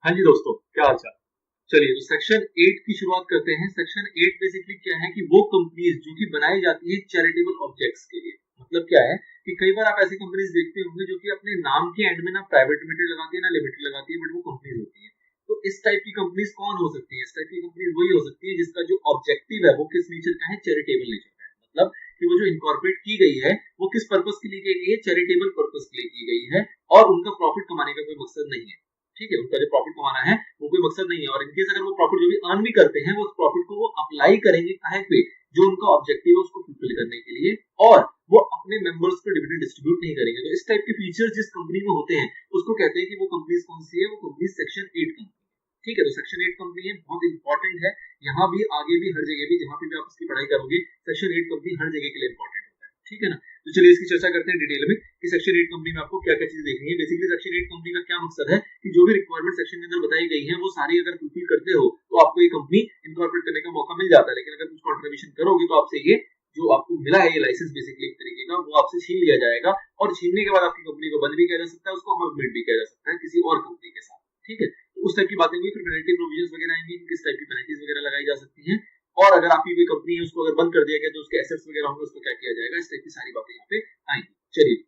हाँ जी दोस्तों, क्या हाल चाल। चलिए तो सेक्शन 8 की शुरुआत करते हैं। सेक्शन 8 बेसिकली क्या है कि वो कंपनीज जो कि बनाई जाती है चैरिटेबल ऑब्जेक्ट्स के लिए। मतलब क्या है कि कई बार आप ऐसी कंपनीज देखते होंगे जो कि अपने नाम के एंड में ना प्राइवेट लिमिटेड लगाती है ना लिमिटेड लगाती है, बट वो कंपनीज होती है। तो इस टाइप की कंपनीज कौन हो सकती है? इस टाइप की कंपनीज वही हो सकती है जिसका जो ऑब्जेक्टिव है वो किस नेचर का है, चैरिटेबल नेचर का है। मतलब कि वो जो इनकॉर्पोरेट की गई है वो किस पर्पस के लिए की गई है, चैरिटेबल पर्पस के लिए की गई है, और उनका प्रॉफिट कमाने का कोई मकसद नहीं है। ठीक है, उनका जो प्रॉफिट कमाना है वो कोई मकसद नहीं है। और इनकेस अगर वो प्रॉफिट जो भी अर्न भी करते हैं वो उस प्रॉफिट को वो अप्लाई करेंगे काहे पे, जो उनका ऑब्जेक्टिव है उसको फुलफिल करने के लिए, और वो अपने मेंबर्स को डिविडेंड डिस्ट्रीब्यूट नहीं करेंगे। तो इस टाइप के फीचर्स जिस कंपनी में होते हैं उसको कहते हैं कि वो कंपनी कौन सी है, वो कंपनी सेक्शन 8 कंपनी। ठीक है, तो सेक्शन 8 कंपनी है, बहुत इंपॉर्टेंट है। यहाँ भी आगे भी हर जगह भी जहां पे भी आप इसकी पढ़ाई करोगे सेक्शन 8 कंपनी हर जगह के लिए इंपॉर्टेंट होता है। ठीक है ना। तो चलिए इसकी चर्चा करते हैं डिटेल में कि सेक्शन 8 कंपनी में आपको क्या क्या चीजें देखनी है। बेसिकली सेक्शन 8 कंपनी का क्या मकसद है कि जो भी रिक्वायरमेंट सेक्शन के अंदर बताई गई है वो सारी अगर फुलफिल करते हो तो आपको ये कंपनी इनकॉर्पोरेट करने का मौका मिल जाता है। लेकिन अगर कुछ कॉन्ट्रीब्यूशन करोगे तो आपसे ये जो आपको मिला है ये लाइसेंस बेसिकली एक तरीके का वो आपसे छीन लिया जाएगा, और छीनने के बाद आपकी कंपनी को बंद भी किया जा सकता है, उसको अमलमेंट भी किया जा सकता है किसी और कंपनी के साथ। ठीक है, तो उस टाइप की बातें हुई। फिर पेनल्टी प्रोविजंस वगैरह आएंगी, किस टाइप की पेनल्टीज वगैरह लगाई जा सकती हैं, और अगर आपकी कोई कंपनी है उसको अगर बंद कर दिया गया तो उसके एसेट्स वगैरह होंगे उसको क्या किया जाएगा, इस टाइप की सारी बातें यहाँ पे आएंगी। चलिए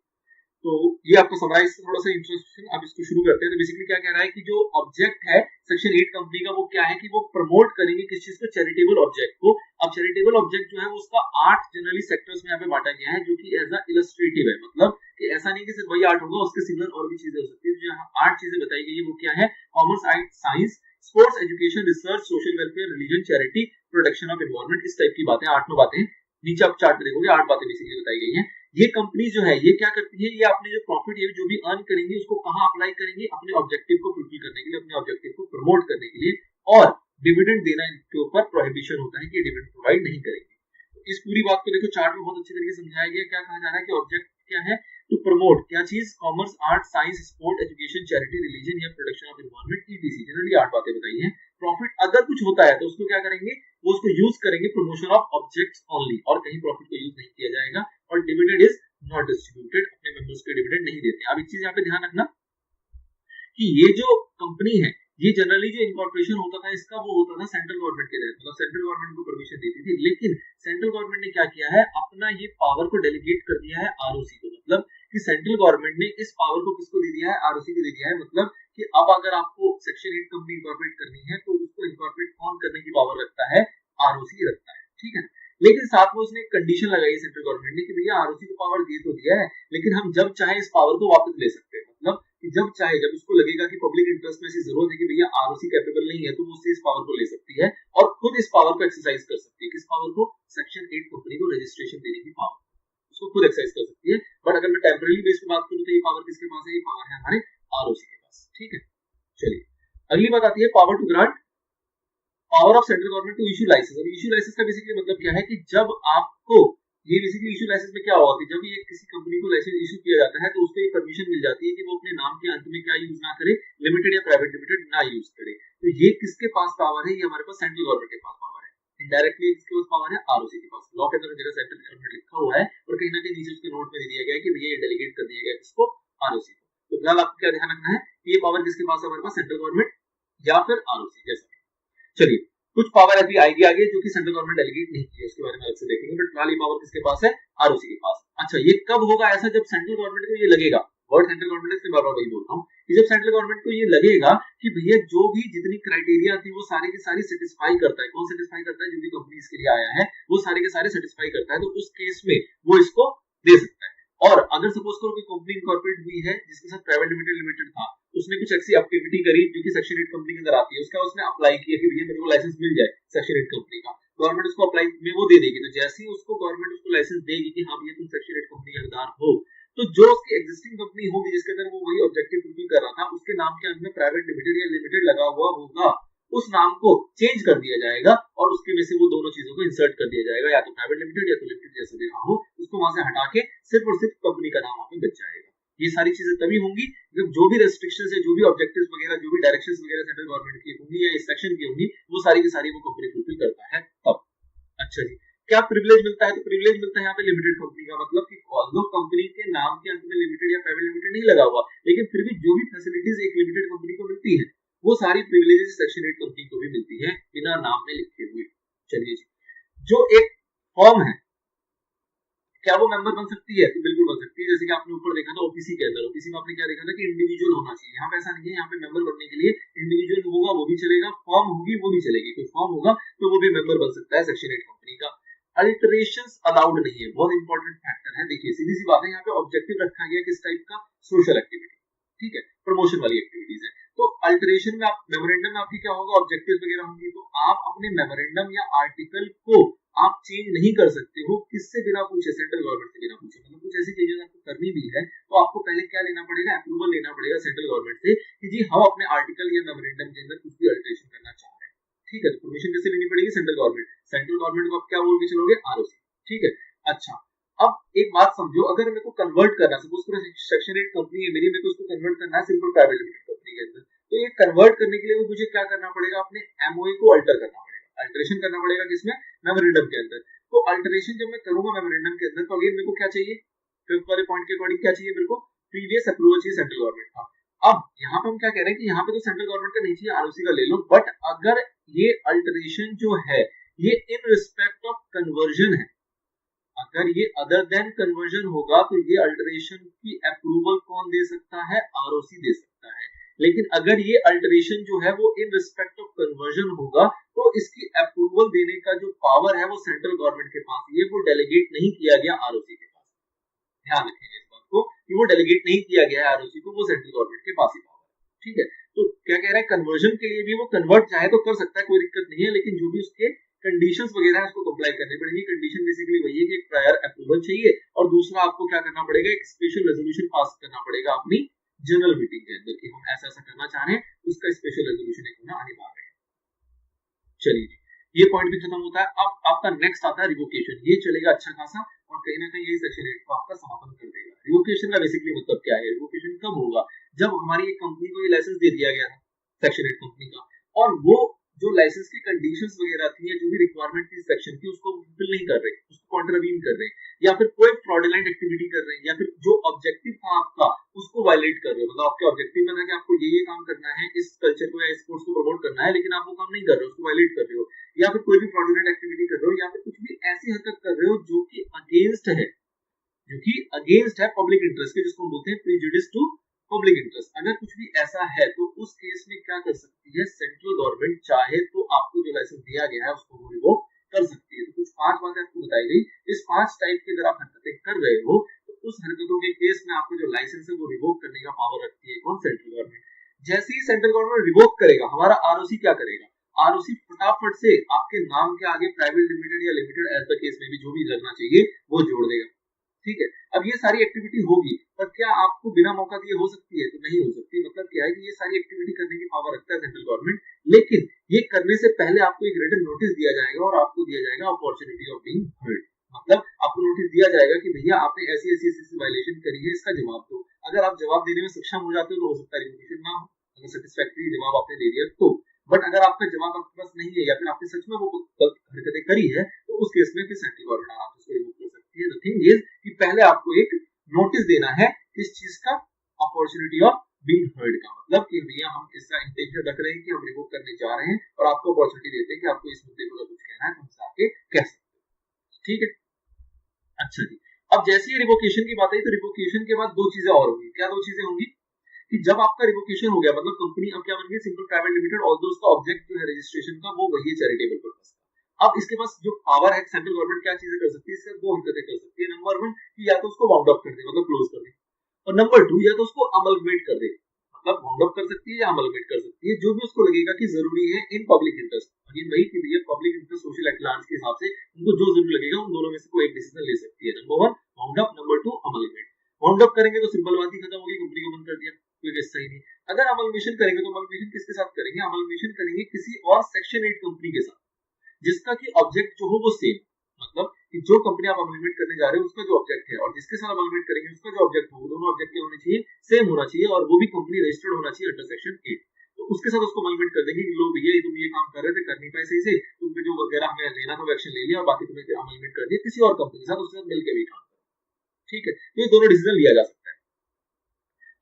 तो ये आपको समराइज थोड़ा सा इंट्रोडक्शन आप इसको शुरू करते हैं। तो बेसिकली क्या कह रहा है कि जो ऑब्जेक्ट है सेक्शन 8 कंपनी का वो क्या है कि वो प्रमोट करेंगे किस चीज को, चैरिटेबल ऑब्जेक्ट को। अब चैरिटेबल ऑब्जेक्ट जो है वो उसका 8 जनरली सेक्टर्स में यहाँ पे बांटा गया है, जो कि एज अ इलस्ट्रेटिव है। मतलब कि ऐसा नहीं कि सिर्फ वही 8 होगा, उसके सिमिलर और भी चीजें हो सकती है। जो यहाँ 8 चीजें बताई गई है वो क्या है, commerce, art, science, sports, education, research, social welfare, religion, charity, protection of environment, इस टाइप की बातें 8 बातें नीचे आप चार्ट में देखोगे 8 बातें बेसिकली बताई गई हैं। ये कंपनी जो है ये क्या करती है, ये अपने जो प्रॉफिट ये जो भी अर्न करेंगे उसको कहाँ अप्लाई करेंगे, अपने ऑब्जेक्टिव को फुलफिल करने के लिए, अपने ऑब्जेक्टिव को प्रमोट करने के लिए। और डिविडेंड देना इनके ऊपर प्रोहिबिशन होता है कि डिविडेंड प्रोवाइड नहीं करेंगे। तो इस पूरी बात को देखो चार्ट में बहुत अच्छी तरीके से समझाया गया। क्या कहा जा रहा है कि ऑब्जेक्ट क्या है, टू प्रमोट क्या चीज, commerce, art, science, sport, education, charity, religion या protection of environment, ETC. Generally 8 बातें बताई हैं। प्रॉफिट अगर कुछ होता है तो उसको क्या करेंगे, वो उसको यूज करेंगे प्रमोशन ऑफ ऑब्जेक्ट्स ओनली, और कहीं प्रॉफिट को यूज नहीं किया जाएगा। और डिविडेंड इज नॉट डिस्ट्रीब्यूटेड, अपने मेंबर्स को डिविडेंड नहीं देते। अब एक चीज यहाँ पे ध्यान रखना कि ये जो कंपनी है ये जनरली जो इनकॉर्पोरेशन होता था इसका वो होता था सेंट्रल गवर्नमेंट के तहत, मतलब सेंट्रल गवर्नमेंट को परमिशन देती थी। लेकिन सेंट्रल गवर्नमेंट ने क्या किया है, अपना ये पावर को डेलीगेट कर दिया है आरओसी को। मतलब कि सेंट्रल गवर्नमेंट ने इस पावर को किसको दे दिया है, आरओसी को दे दिया है। मतलब कि अब अगर आपको सेक्शन 8 कंपनी इनकॉर्पोरेट करनी है तो उसको इनकॉर्पोरेट कौन करने की पावर रखता है, आरओसी रखता है। ठीक है, लेकिन साथ में उसने एक कंडीशन लगाई सेंट्रल गवर्नमेंट ने कि भैया आरओसी को पावर दे तो दिया है लेकिन हम जब चाहे इस पावर को वापस ले सकते हैं। मतलब कि जब चाहे, जब उसको लगेगा कि पब्लिक इंटरेस्ट में ऐसी जरूरत है कि भैया आरओसी कैपेबल नहीं है, तो वो उससे इस पावर को ले सकती है और खुद इस पावर को एक्सरसाइज कर सकती है। किस पावर को, सेक्शन 8 कंपनी को रजिस्ट्रेशन देने की पावर, उसको खुद एक्सरसाइज कर सकती है। बट अगर मैं टेम्पररी बेस पे बात करूं तो ये पावर किसके पास है, ये पावर है हमारे आरओसी के पास। ठीक है, चलिए अगली बात आती है power to grant, power of central government to issue license. अब इशू लाइसेंस का बेसिकली मतलब क्या है कि जब आपको ये बेसिकली इशू लाइसेंस में क्या होगा कि जब ये किसी कंपनी को लाइसेंस इशू किया जाता है तो उसको ये परमिशन मिल जाती है कि वो अपने नाम के अंत में क्या यूज ना करे, लिमिटेड या प्राइवेट लिमिटेड ना यूज करे। तो ये किसके पास पावर है, ये हमारे पास सेंट्रल गवर्नमेंट के पास पावर है। इनडायरेक्टली किसके पास पावर है, आरओसी के पास। लॉ के अंदर जगह सेंट्रल गवर्नमेंट लिखा हुआ है और कहीं ना कहीं नीचे उसके नोट में दे दिया गया है कि भैया ये डेलीगेट कर दिया गया किसको, आरओसी को। तो फिलहाल आपको क्या ध्यान रखना है कि ये पावर किसके पास है, हमारे पास सेंट्रल गवर्नमेंट या फिर आरओसी जैसा। चलिए कुछ पावर ऐसी आएगी आगे जो कि सेंट्रल गवर्नमेंट डेलीगेट नहीं की है, उसके बारे में अलग से देखेंगे। बट फिलहाल ये पावर किसके पास है, आरओसी के पास। अच्छा ये कब होगा ऐसा, जब सेंट्रल गवर्नमेंट को ये लगेगा, वर्ड सेंट्रल गवर्नमेंट से बार-बार वही बोल रहा हूं कि जब सेंट्रल गवर्नमेंट को ये लगेगा कि भैया जो भी जितनी क्राइटेरिया थी वो सारी की सारी सेटिस्फाई करता है। कौन सेटिस्फाई करता है, जो भी कंपनी इसके लिए आया है वो सारे के सारे सेटिस्फाई करता है, तो उस केस में वो इसको दे सकता है। और अगर सपोज करो कोई कंपनी इनकॉर्पोरेट हुई है जिसके साथ प्राइवेट लिमिटेड था, उसने कुछ ऐसी एक्टिविटी करी जो कि सेक्शन 8 कंपनी के अंदर आती है, उसका उसने अप्लाई किया कि भैया मेरे को लाइसेंस मिल जाए सेक्शन 8 कंपनी का, गवर्नमेंट उसको अप्लाई में वो दे देगी। तो जैसे ही उसको गवर्नमेंट उसको लाइसेंस देगी कि हाँ भैया तुम सेक्शन 8 कंपनी का हकदार हो, तो जो उसकी एग्जिस्टिंग कंपनी होगी जिसके अंदर वो वही ऑब्जेक्टिव फुलफिल कर रहा था, उसके नाम के अंत में प्राइवेट लिमिटेड या लिमिटेड लगा हुआ होगा, उस नाम को चेंज कर दिया जाएगा और उसके में से वो दोनों चीजों को इंसर्ट कर दिया जाएगा, या तो प्राइवेट लिमिटेड या तो लिमिटेड जैसा भी रहा हो, उसको वहां से हटा के सिर्फ और सिर्फ कंपनी का नाम वहां पे बच जाएगा। ये सारी चीजें तभी होंगी जब जो भी रेस्ट्रिक्शंस है, जो भी ऑब्जेक्टिव्स वगैरह, जो भी डायरेक्शंस वगैरह सेंट्रल गवर्नमेंट की होंगी या इस सेक्शन की होंगी, वो सारी की सारी वो कंपनी फुलफिल करता है तब। अच्छा जी, क्या प्रिविलेज मिलता है, तो प्रिविलेज मिलता है यहाँ पे लिमिटेड कंपनी का। मतलब कि ऑल्दो कंपनी के नाम के अंत में लिमिटेड या प्राइवेट लिमिटेड नहीं लगा हुआ, लेकिन फिर भी जो भी फैसिलिटीज एक लिमिटेड कंपनी को मिलती है वो सारी प्रिविलेजेस सेक्शन 8 कंपनी को भी मिलती है बिना नाम में लिखे हुए। चलिए जी, जो एक फर्म है क्या वो मेंबर बन सकती है? तो बिल्कुल बन सकती है। जैसे कि आपने ऊपर देखा था ओपीसी के अंदर, ओपीसी में आपने क्या देखा था कि इंडिविजुअल होना चाहिए। यहाँ पे ऐसा नहीं है, यहाँ पे मेंबर बनने के लिए इंडिविजुअल होगा वो भी चलेगा, फर्म होगी वो भी चलेगी। कोई फर्म होगा तो वो भी मेंबर बन सकता है सेक्शन 8 कंपनी का। अल्टरेशंस अलाउड नहीं है, बहुत इंपॉर्टेंट फैक्टर है। देखिए सीधी सी बात है, यहाँ पे ऑब्जेक्टिव रखा गया किस टाइप का? सोशल एक्टिविटी, ठीक है, प्रमोशन वाली एक्टिविटीज है। तो अल्टरेशन में आप मेमोरेंडम में आपकी क्या होगा? ऑब्जेक्टिव्स वगैरह होंगी, तो आप अपने मेमोरेंडम या आर्टिकल को आप चेंज नहीं कर सकते हो किससे बिना पूछे? सेंट्रल गवर्नमेंट से बिना पूछे। मतलब कुछ ऐसी चीजें आपको करनी भी है तो आपको पहले क्या लेना पड़ेगा? अप्रूवल लेना पड़ेगा सेंट्रल गवर्नमेंट से कि जी हम अपने आर्टिकल या मेमोरेंडम के अंदर कुछ भी अल्टरेशन करना चाह रहे हैं, ठीक है। तो परमिशन किससे लेनी पड़ेगी? सेंट्रल गवर्नमेंट को आप क्या बोल के चलोगे? आरओसी, ठीक है। अच्छा, अब एक बात समझो, अगर मेरे को कन्वर्ट करना, सपोज करो सेक्शन 8 कंपनी है मेरी, मेरे को उसको कन्वर्ट करना है सिंपल प्राइवेट लिमिटेड कंपनी के अंदर, तो ये कन्वर्ट करने के लिए मुझे क्या करना पड़ेगा? अपने एमओए को अल्टर करना पड़ेगा, अल्टरेशन करना पड़ेगा किसमें? मेमोरेंडम के अंदर। तो अल्टरेशन जब मैं करूंगा मेमोरेंडम के अंदर, तो अगेन मेरे को क्या चाहिए? फिफ्थ वाले पॉइंट के अकॉर्डिंग क्या चाहिए मेरे को? प्रीवियस अप्रूवल चाहिए सेंट्रल गवर्नमेंट का। अब यहाँ पे हम क्या कह रहे हैं कि यहाँ पे तो सेंट्रल गवर्नमेंट का नहीं चाहिए, आरओसी का ले लो, बट अगर ये अल्टरेशन जो है ये इन रिस्पेक्ट ऑफ कन्वर्जन है, अगर ये अदर देन कन्वर्जन होगा तो ये अल्टरेशन की अप्रूवल कौन दे सकता है? आरओसी दे सकता है। लेकिन अगर ये अल्टरेशन जो है वो इन रिस्पेक्ट ऑफ कन्वर्जन होगा तो इसकी अप्रूवल देने का जो पावर है वो सेंट्रल गवर्नमेंट के पास है, वो डेलीगेट नहीं किया गया आरओसी के पास। ध्यान रखिए इस बात को कि वो डेलीगेट नहीं किया गया है आरओसी को, वो सेंट्रल गवर्नमेंट के पास ही पावर है, ठीक है। तो क्या कह रहा है? कन्वर्जन के लिए भी वो कन्वर्ट चाहे तो कर सकता है, कोई दिक्कत नहीं है, लेकिन जो भी उसके कंडीशंस वगैरह है उसको कंप्लाई करनी पड़ेगी। कंडीशन बेसिकली वही है कि एक प्रायर अप्रूवल चाहिए और दूसरा आपको क्या करना पड़ेगा? एक स्पेशल रेजोल्यूशन पास करना पड़ेगा अपनी जनरल मीटिंग के अंदर कि हम ऐसा ऐसा करना चाह रहे हैं, उसका स्पेशल रेजोल्यूशन एक होना अनिवार्य है। चलिए ये पॉइंट भी खत्म होता है। अब आपका नेक्स्ट आता है रिवोकेशन। ये चलेगा अच्छा खासा और कहीं ना कहीं ये सेक्शन 8 को आपका समापन कर देगा। रिवोकेशन का बेसिकली मतलब क्या है? रिवोकेशन कब होगा? जब हमारी एक कंपनी को ये लाइसेंस दे दिया गया था सेक्शन 8 कंपनी का, और वो जो लाइसेंस की कंडीशंस वगैरह थी या जो भी रिक्वायरमेंट थी सेक्शन की उसको फुलफिल नहीं कर रहे, उसको कॉन्ट्रावीन कर रहे हैं, या फिर कोई फ्रॉडुलेंट एक्टिविटी कर रहे हैं, या फिर जो ऑब्जेक्टिव था आपका उसको वायलेट कर रहे हो। मतलब आपके ऑब्जेक्टिव में था कि आपको ये काम करना है, इस कल्चर को या स्पोर्ट्स को प्रमोट करना है, लेकिन आप वो काम नहीं कर रहे हो, उसको वायलेट कर रहे हो, या फिर कोई भी फ्रॉडुलेंट एक्टिविटी कर रहे हो, या फिर कुछ भी ऐसी हरकत कर रहे हो जो कि अगेंस्ट है, जो कि अगेंस्ट है पब्लिक इंटरेस्ट के, जिसको हम बोलते हैं प्रेजुडिस टू पब्लिक इंटरेस्ट। अगर कुछ भी ऐसा है तो उस केस में क्या कर सकती है सेंट्रल गवर्नमेंट? चाहे तो आपको जो लाइसेंस दिया गया है उसको वो रिवोक कर सकती है। तो कुछ 5 बातें आपको बताई गई, इस 5 टाइप की अगर आप हरकतें कर रहे हो तो उस हरकतों के केस में आपको जो लाइसेंस है वो रिवोक करने का पावर रखती है कौन? Central government. जैसे ही सेंट्रल गवर्नमेंट रिवोक करेगा, हमारा आरओसी क्या करेगा? आरओसी फटाफट से आपके नाम के आगे प्राइवेट लिमिटेड या लिमिटेड एज द केस में भी जो भी लगना चाहिए वो जोड़ देगा, ठीक है। अब ये सारी एक्टिविटी होगी, पर क्या आपको बिना मौका दिए हो सकती है? तो नहीं हो सकती। मतलब क्या है कि ये सारी एक्टिविटी करने की पावर रखता है सेंट्रल गवर्नमेंट, लेकिन ये करने से पहले आपको एक रिटन नोटिस दिया जाएगा और आपको दिया जाएगा अपॉर्चुनिटी ऑफ बीइंग हर्ड। मतलब आपको नोटिस दिया जाएगा कि भैया आपने ऐसी ऐसी ऐसी वायलेशन करी है, इसका जवाब दो। अगर आप जवाब देने में सक्षम हो जाते हो तो हो सकता है रिवोकेशन ना हो, अगर सेटिस्फैक्टरी जवाब आपने दे दिया तो। बट अगर आपका जवाब आपके पास नहीं है या फिर आपने सच में वो हरकतें करी है तो उस केस में फिर सेंट्रल गवर्नमेंट आराम से उसको रिवोक कर सकती है। द थिंग इज कि पहले आपको एक नोटिस देना है किस चीज का? अपॉर्चुनिटी ऑफ बीइंग हर्ड का। मतलब कि भैया हम इसका इंटेंशन रख रहे हैं कि हम रिवोक करने जा रहे हैं और आपको अपॉर्चुनिटी देते हैं कि आपको इस मुद्दे पर कुछ कहना है तो हमसे आके कह सकते हैं, ठीक है। अच्छा जी, अब जैसे ही रिवोकेशन की बात आई तो रिवोकेशन के बाद 2 चीजें और होंगी। क्या 2 चीजें होंगी? कि जब आपका रिवोकेशन हो गया मतलब कंपनी अब क्या बन गई? सिंपल प्राइवेट लिमिटेड, ऑल्दो उसका ऑब्जेक्ट जो है रजिस्ट्रेशन का वो वही है चैरिटेबल पर्पस का। अब इसके पास जो पावर है सेंट्रल गवर्नमेंट क्या चीजें कर सकती है? इससे 2 हरकतें कर सकती है। नंबर 1 कि या तो उसको वाउंड अप कर दे, मतलब क्लोज कर दे, और नंबर 2 या तो उसको अमलगमेट कर दे, मतलब वाउंड अप कर सकती है या अमलगमेट कर सकती है, जो भी उसको लगेगा कि जरूरी है इन पब्लिक इंटरेस्ट। अगेन वही कि भैया public interest social at large के हिसाब से उनको जो जरूरी लगेगा उन दोनों में से कोई एक डिसीजन ले सकती है। Number 1 wound up, number 2 amalgamate. Wound up करेंगे तो सिंपल बात ही खत्म होगी, कंपनी को बंद कर दिया, कोई केस सही नहीं। अगर अमलगमेशन करेंगे तो अमलगमेशन किसके साथ करेंगे? अमलगमेशन करेंगे किसी और सेक्शन 8 कंपनी के साथ जिसका कि ऑब्जेक्ट जो हो वो सेम, मतलब कि जो कंपनी आप अमलगमेट करने जा रहे हो उसका जो ऑब्जेक्ट है और जिसके साथ अमलगमेट करेंगे उसका जो ऑब्जेक्ट हो, वो दोनों ऑब्जेक्ट क्या होने चाहिए? सेम होना चाहिए, और वो भी कंपनी रजिस्टर्ड होना चाहिए अंडर सेक्शन 8। तो उसके साथ उसको अमलगमेट कर देंगे कि लो भैया तुम ये काम कर रहे थे, कर नहीं पाए सही से, तुम पे जो वगैरह हमें लेना था वो एक्शन ले लिया और बाकी तुमने अमलगमेट कर दिया किसी और कंपनी के साथ, उसके साथ मिलकर भी काम करो, ठीक है। तो ये दोनों डिसीजन लिया जा सकता है।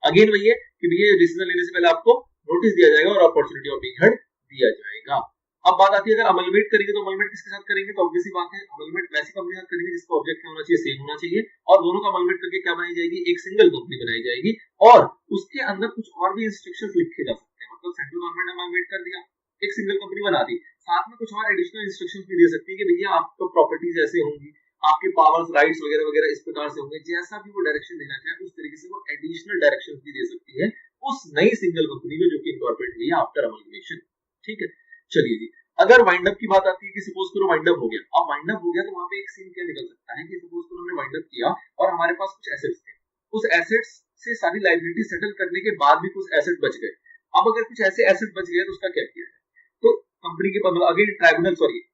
अगेन वही है कि ये डिसीजन लेने से पहले आपको नोटिस दिया जाएगा और अपॉर्चुनिटी ऑफ बीइंग हर्ड दिया जाएगा। अब बात आती है अगर अमलमेट करेंगे तो अमलमेट किसके साथ करेंगे, तो ऑब्वियसली बात है अमलमेट वैसी कंपनी के साथ करेंगे जिसका ऑब्जेक्ट क्या होना चाहिए, सेम होना चाहिए, और दोनों का अमलमेट करके क्या बनाई जाएगी, एक सिंगल कंपनी बनाई जाएगी और उसके अंदर कुछ और भी इंस्ट्रक्शंस लिखे जा सकते हैं। मतलब सेंट्रल गवर्नमेंट ने अमलमेट कर दिया, एक सिंगल कंपनी बना दी, साथ में कुछ और एडिशनल इंस्ट्रक्शंस भी दे सकती है कि भैया आपको प्रॉपर्टीज ऐसे होंगी, आपके पावर्स राइट्स वगैरह वगैरह इस प्रकार से होंगे, जैसा भी वो डायरेक्शन देना चाहे उस तरीके से वो एडिशनल डायरेक्शंस भी दे सकती है उस नई सिंगल कंपनी में जो कि इनकॉर्पोरेट हुई है आफ्टर अमलगेशन। ठीक है, चलिए जी, अगर वाइंड अप की बात आती है कि सपोज करो वाइंड अप हो गया, अब वाइंड अप हो गया तो वहां पे एक सीन क्या निकल सकता है कि सपोज करो हमने वाइंड अप किया और हमारे पास कुछ एसेट्स थे, उस एसेट्स से सारी लायबिलिटी सेटल करने के बाद भी कुछ एसेट बच गए। अब अगर कुछ ऐसे एसेट बच गए तो उसका क्या किया जाए, तो कंपनी के पास अगेन ट्राइब्यूनल सॉरी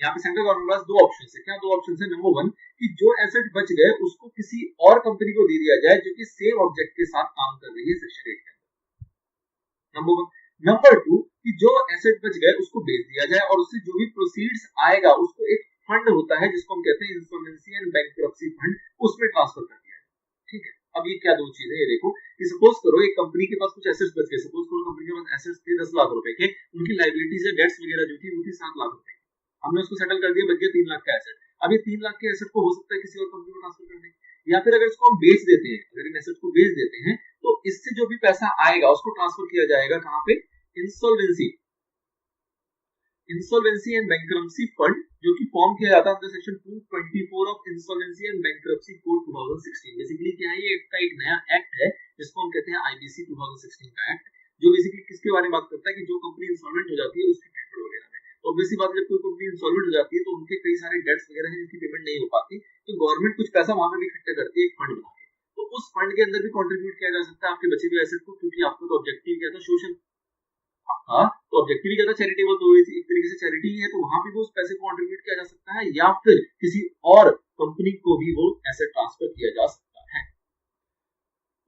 यहाँ पे सेंट्रल गवर्नमेंट के पास दो ऑप्शन है। क्या दो ऑप्शन है, नंबर वन कि जो एसेट बच गए उसको किसी और कंपनी को दे दिया जाए जो कि सेम ऑब्जेक्ट के साथ काम कर रही है सेक्शन 8 के अंदर, नंबर वन। नंबर टू कि जो एसेट बच गए उसको बेच दिया जाए और उससे जो भी प्रोसीड्स आएगा उसको एक फंड होता है जिसको हम कहते हैं इंसॉल्वेंसी एंड बैंकरप्सी फंड, उसमें ट्रांसफर कर दिया जाए। ठीक है, अब ये क्या दो चीजें, ये देखो कि सपोज करो एक कंपनी के पास कुछ एसेट्स बच गए, सपोज करो कंपनी के पास एसेट्स थे 10 लाख रुपए के, उनकी लायबिलिटीज है डेट्स वगैरह जो थी वो थी 7 लाख रुपए, हमने उसको सेटल कर दिया, बच गया 3 लाख का एसेट। अब ये 3 लाख के एसेट को हो सकता है किसी और कंपनी को ट्रांसफर कर दें, या फिर अगर इसको हम बेच देते हैं, अगर इन एसेट को बेच देते हैं तो इससे जो भी पैसा आएगा उसको ट्रांसफर किया जाएगा कहां पे, इंसॉल्वेंसी एंड बैंकरप्सी फंड, जो कि फॉर्म किया जाता है under section 224 of insolvency and bankruptcy code 2016। Basically क्या है, ये एक नया एक्ट है जिसको हम कहते हैं आईबीसी 2016 का एक्ट, जो बेसिकली किसके बारे में बात करता है कि जो कंपनी इंसॉल्वेंट हो जाती है उसकी ट्रीटमेंट वगैरह में। तो ऑब्वियसली बात है जब कोई कंपनी इंसॉल्वेंट हो जाती है तो उनके कई सारे डेट्स वगैरह हैं जिनकी पेमेंट नहीं हो पाती, तो गवर्नमेंट कुछ पैसा वहां पे भी इकट्ठा करती है एक फंड बना के, तो उस फंड के अंदर भी कंट्रीब्यूट किया जा सकता है आपके बचे हुए एसेट को, क्योंकि आपका तो ऑब्जेक्टिव क्या था, सोशल, आपका तो ऑब्जेक्टिव क्या था, चैरिटेबल, तो एक तरीके से चैरिटी है, तो वहां भी वो उस पैसे को कंट्रीब्यूट किया जा सकता है या फिर किसी और कंपनी को भी वो एसेट ट्रांसफर किया जा सकता है।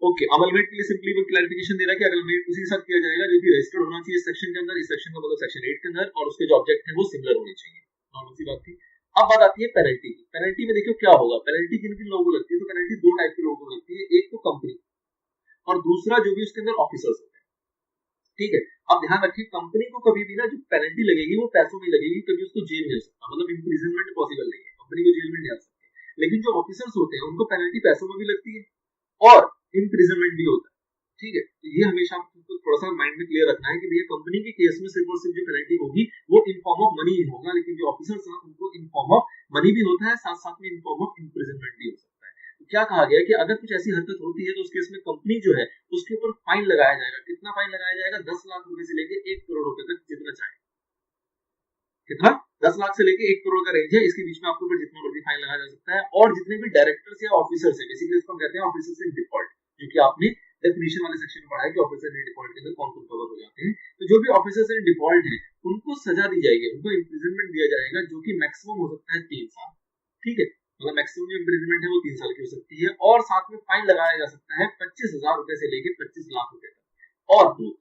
ओके, अमलमेट के लिए सिंपली वो क्लैरिफिकेशन दे रहा है कि अमलमेट उसी के साथ किया जाएगा जो कि रजिस्टर्ड होना चाहिए इस सेक्शन के अंदर, इस सेक्शन का मतलब सेक्शन 8 के अंदर, और उसके जो ऑब्जेक्ट है वो सिमिलर होने चाहिए, नॉर्मल सी बात थी। अब बात आती है पेनल्टी की। पेनल्टी में देखियो क्या होगा, पेनल्टी किन किन लोगों को लगती है, तो पेनल्टी दो टाइप के लोगों को लगती है, एक तो कंपनी और दूसरा जो भी उसके अंदर ऑफिसर्स होते हैं। ठीक है, अब ध्यान रखिए कंपनी को कभी भी ना जो पेनल्टी लगेगी वो पैसों में लगेगी, कभी उसको जेल नहीं हो सकता, मतलब इम्प्रिजनमेंट पॉसिबल नहीं है, कंपनी को जेल में नहीं आ सकती। लेकिन जो ऑफिसर्स होते हैं उनको पेनल्टी पैसों में भी लगती है और इम्प्रिजनमेंट भी होता है। ठीक है, तो ये हमेशा आपको थोड़ा सा माइंड में क्लियर रखना है कि भैया कंपनी के केस में सिर्फ और सिर्फ जो पेनल्टी होगी वो इन फॉर्म ऑफ मनी ही होगा, लेकिन जो ऑफिसर्स हैं उनको इन फॉर्म ऑफ मनी भी होता है, साथ साथ में इन फॉर्म ऑफ इम्प्रिजनमेंट भी हो सकता है। तो क्या कहा गया कि अगर कुछ ऐसी हरकत होती है तो उस केस में कंपनी जो है उसके ऊपर फाइन लगाया जाएगा। कितना फाइन लगाया जाएगा, 10 लाख रुपए से लेकर 1 करोड़ रुपए तक, जितना चाहे। कितना, 10 लाख से लेकर 1 करोड़ का रेंज है, इसके बीच में आपके ऊपर जितना मर्जी फाइन लगाया जा सकता है। और जितने भी डायरेक्टर्स या ऑफिसर्स है, बेसिकली इसको हम कहते हैं ऑफिसर्स इन डिफॉल्ट, जो कि आपने डेफिनेशन वाले सेक्शन में पढ़ा है कि ऑफिसर इन डिफॉल्ट के अंदर कौन कौन कवर हो जाते हैं। तो जो भी ऑफिसर्स इन डिफॉल्ट हैं उनको सजा दी जाएगी, उनको इम्प्रिजनमेंट दिया जाएगा, जो कि मैक्सिमम हो सकता है 3 साल। ठीक है, मतलब मैक्सिमम जो इम्प्रिजनमेंट है वो 3 साल की हो सकती है, और साथ में फाइन लगाया जा सकता है 25,000 रुपए से लेकर 25 लाख रुपए तक। और दो,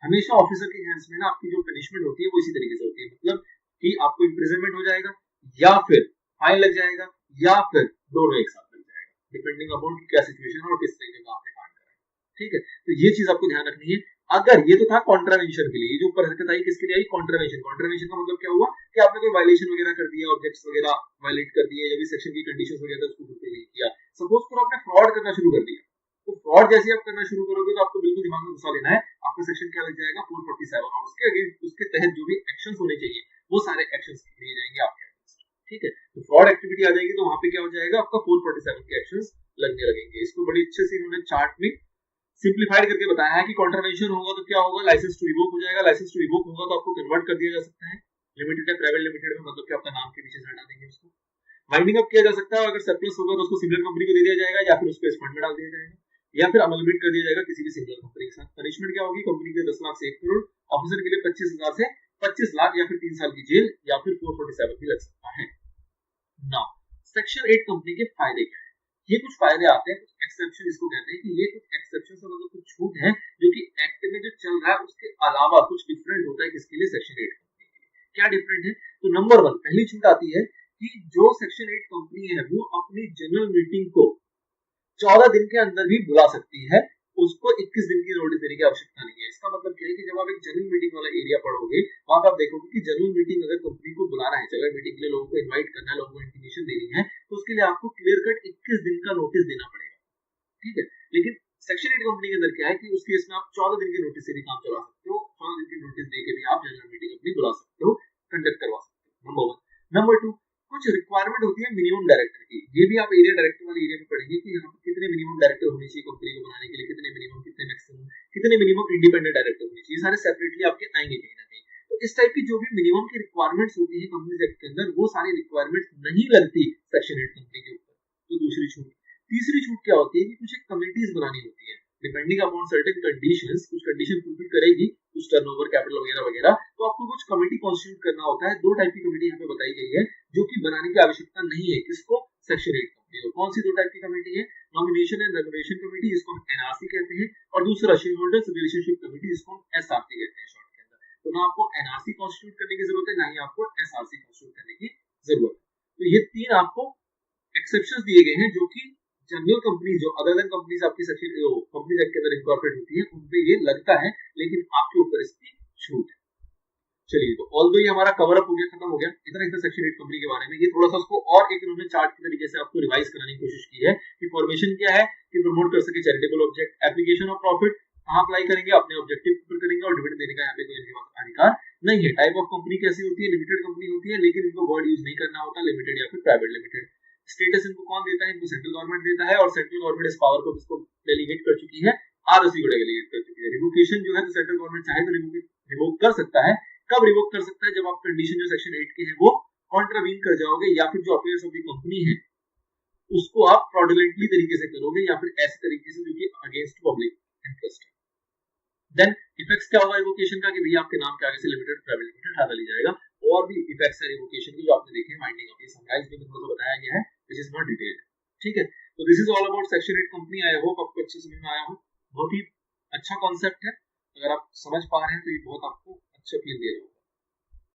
हमेशा ऑफिसर के हैंड्स में ना आपकी जो पनिशमेंट होती है वो इसी तरीके से होती है, मतलब कि आपको इम्प्रिजनमेंट हो जाएगा या फिर फाइन लग जाएगा या फिर दोनों एक साथ लग जाएगा, डिपेंडिंग अपॉन कि क्या सिचुएशन है और किस तरीके का आपने कांड करा है। ठीक है, तो ये चीज आपको ध्यान रखनी है। अगर ये तो था कॉन्ट्रावेंशन के लिए, ये जो ऊपर हरकत आई किसके लिए आई, कॉन्ट्रावेंशन। कॉन्ट्रावेंशन का मतलब क्या हुआ कि आपने कोई वायलेशन वगैरह कर दिया, ऑब्जेक्ट्स वगैरह वायलेट कर दिए, या भी सेक्शन की कंडीशंस वगैरह उसको फुलफिल नहीं किया। सपोज करो आपने फ्रॉड करना शुरू कर दिया, तो फ्रॉड जैसे आप करना शुरू करोगे तो आपको बिल्कुल दिमाग में घुसा लेना है, आपका सेक्शन क्या लग जाएगा 447, और उसके अगेंस्ट उसके तहत जो भी एक्शंस होने चाहिए वो सारे एक्शंस लिए जाएंगे आपके अगेंस्ट। ठीक है, तो फ्रॉड एक्टिविटी आ जाएगी तो वहां पे क्या हो जाएगा, आपका 447 के एक्शंस लगने लगेंगे। इसको बड़ी अच्छे से इन्होंने चार्ट में सिंप्लीफाइड करके बताया है कि कॉन्ट्रावेंशन होगा तो क्या होगा, लाइसेंस टू रिवोक हो जाएगा, लाइसेंस टू रिवोक होगा तो आपको कन्वर्ट कर दिया जा सकता है लिमिटेड या प्राइवेट लिमिटेड में, मतलब कि आपका नाम के पीछे से हटा देंगे उसको। वाइंडिंग अप किया जा सकता है, अगर सरप्लस होगा तो उसको सिमिलर कंपनी को दे दिया जाएगा या फिर उसको इस फंड में डाल दिया जाएगा, या फिर अमलमेट कर दिया जाएगा किसी भी सिमिलर कंपनी के साथ। पनिशमेंट क्या होगी, कंपनी के 10 लाख से 1 करोड़, ऑफिसर के लिए 25,000 से 25 लाख या फिर 3 साल की जेल या फिर 447 भी लग सकता है। नाउ सेक्शन 8 कंपनी के फायदे क्या है, ये कुछ फायदे आते हैं, कुछ एक्सेप्शन इसको कहते हैं कि ये कुछ एक्सेप्शन से मतलब कुछ छूट है जो कि एक्ट में जो चल रहा है उसके अलावा कुछ डिफरेंट होता है किसके लिए, सेक्शन 8 कंपनी के लिए। क्या डिफरेंट है, तो नंबर 1 पहली छूट आती है कि जो सेक्शन 8 कंपनी है वो अपनी जनरल मीटिंग को 14 दिन के अंदर भी बुला सकती है उसको 21 दिन की नोटिस देने की आवश्यकता नहीं है। इसका मतलब क्या है कि जब आप एक जनरल मीटिंग वाला एरिया पढ़ोगे, वहां पे आप देखोगे कि जनरल मीटिंग अगर कंपनी को बुलाना है, जनरल मीटिंग के लिए लोगों को इनवाइट करना है, लोगों को इंफॉर्मेशन देनी है, तो उसके लिए आपको क्लियर कट 21 दिन का नोटिस देना पड़ेगा, ठीक है। लेकिन सेक्शन 8 कंपनी के अंदर क्या है कि उस केस में आप 14 दिन के नोटिस से भी काम चला सकते हो, 14 दिन की नोटिस देके भी आप जनरल मीटिंग अपनी बुला सकते हो, कंडक्ट करवा सकते हो, नंबर 1। नंबर 2, कुछ रिक्वायरमेंट होती है मिनिमम डायरेक्टर की। ये भी आप एरिया डायरेक्टर वाले एरिया में पढ़ेंगे कि यहाँ पर कितने मिनिमम डायरेक्टर होने चाहिए कंपनी को बनाने के लिए, कितने मिनिमम, कितने मैक्सिमम, कितने मिनिमम इंडिपेंडेंट डायरेक्टर होने चाहिए, सारे सेपरेटली आपके आएंगे कहीं ना कहीं। तो इस टाइप की जो भी मिनिमम की रिक्वायरमेंट्स होती है कंपनी एक्ट के अंदर, वो सारी रिक्वायरमेंट्स नहीं लगती सेक्शन 8 कंपनी के ऊपर। तो दूसरी छूट। तीसरी छूट क्या होती है कि कुछ एक कमिटीज बनानी होती है, डिपेंडिंग अपॉन सर्टेन कंडीशंस, कुछ कंडीशन फुलफिल करेगी, कुछ टर्नओवर, कैपिटल वगैरह वगैरह, तो आपको कुछ कमेटी कॉन्स्टिट्यूट करना होता है। 2 टाइप की कमेटी यहाँ पे बताई गई है जो कि बनाने की आवश्यकता नहीं है किसको, सेक्शन 8 कंपनी को। कौन सी 2 टाइप की कमेटी है? नॉमिनेशन एंड रेमुनरेशन कमेटी, जिसको हम एनआरसी कहते हैं, और दूसरा शेयर होल्डर्स रिलेशनशिप कमेटी, जिसको हम एसआरसी कहते हैं शॉर्ट के अंदर। तो ना आपको एनआरसी कॉन्स्टिट्यूट करने की जरूरत है, ना ही आपको एसआरसी कॉन्स्टिट्यूट करने की जरूरत है। तो ये 3 आपको एक्सेप्शंस दिए गए हैं जो कि जनरल कंपनी, जो अदर देन कंपनीज आपकी सेक्शन कंपनीज एक्ट के अंदर इनकॉर्पोरेट होती है, उन पे ये लगता है, लेकिन आपके ऊपर इसकी छूट है। चलिए, तो ऑल्दो ये हमारा कवर अप हो गया, खत्म हो गया, इतना इतना सेक्शन 8 कंपनी के बारे में। ये थोड़ा सा उसको और एक इन्होंने चार्ट के तरीके से आपको रिवाइज कराने की कोशिश की है कि फॉर्मेशन क्या है कि प्रमोट कर सके charitable object, application of profit कहां अप्लाई करेंगे, अपने ऑब्जेक्टिव पर करेंगे, और डिविडेंड देने का यहाँ पे कोई इनके पास अधिकार नहीं है। टाइप ऑफ कंपनी कैसी होती है? लिमिटेड कंपनी होती है, लेकिन इनको वर्ड यूज नहीं करना होता, लिमिटेड या फिर प्राइवेट लिमिटेड। स्टेटस इनको कौन देता है? इनको सेंट्रल गवर्नमेंट देता है, और सेंट्रल गवर्नमेंट इस पावर को किसको डेलीगेट कर चुकी है? आरओसी को डेलीगेट कर चुकी है। रिवोकेशन जो है तो सेंट्रल गवर्नमेंट चाहे तो रिवोक कर सकता है। कब रिवोक कर सकता है? जब आप कंडीशन जो सेक्शन 8 के हैं वो कॉन्ट्रावीन कर जाओगे, या फिर जो अफेयर्स ऑफ द कंपनी है उसको आप फ्रॉडुलेंटली तरीके से करोगे, या फिर ऐसे तरीके से जो कि अगेंस्ट पब्लिक इंटरेस्ट है। देन इफेक्ट्स क्या होगा रिवोकेशन का कि भैया आपके नाम के आगे से लिमिटेड, प्राइवेट लिमिटेड हटा ली जाएगा। और भी इफेक्ट्स है रिवोकेशन की जो आपने देखे, माइंडिंग ऑफ ये समराइज में थोड़ा सा बताया गया है, व्हिच इज नॉट डिटेल्ड, ठीक है। तो this is all about section 8 company. I hope आपको अच्छे समझ में आया हो। बहुत ही अच्छा कॉन्सेप्ट है, अगर आप समझ पा रहे हैं तो ये बहुत आपको अच्छा फील दे रहा होगा।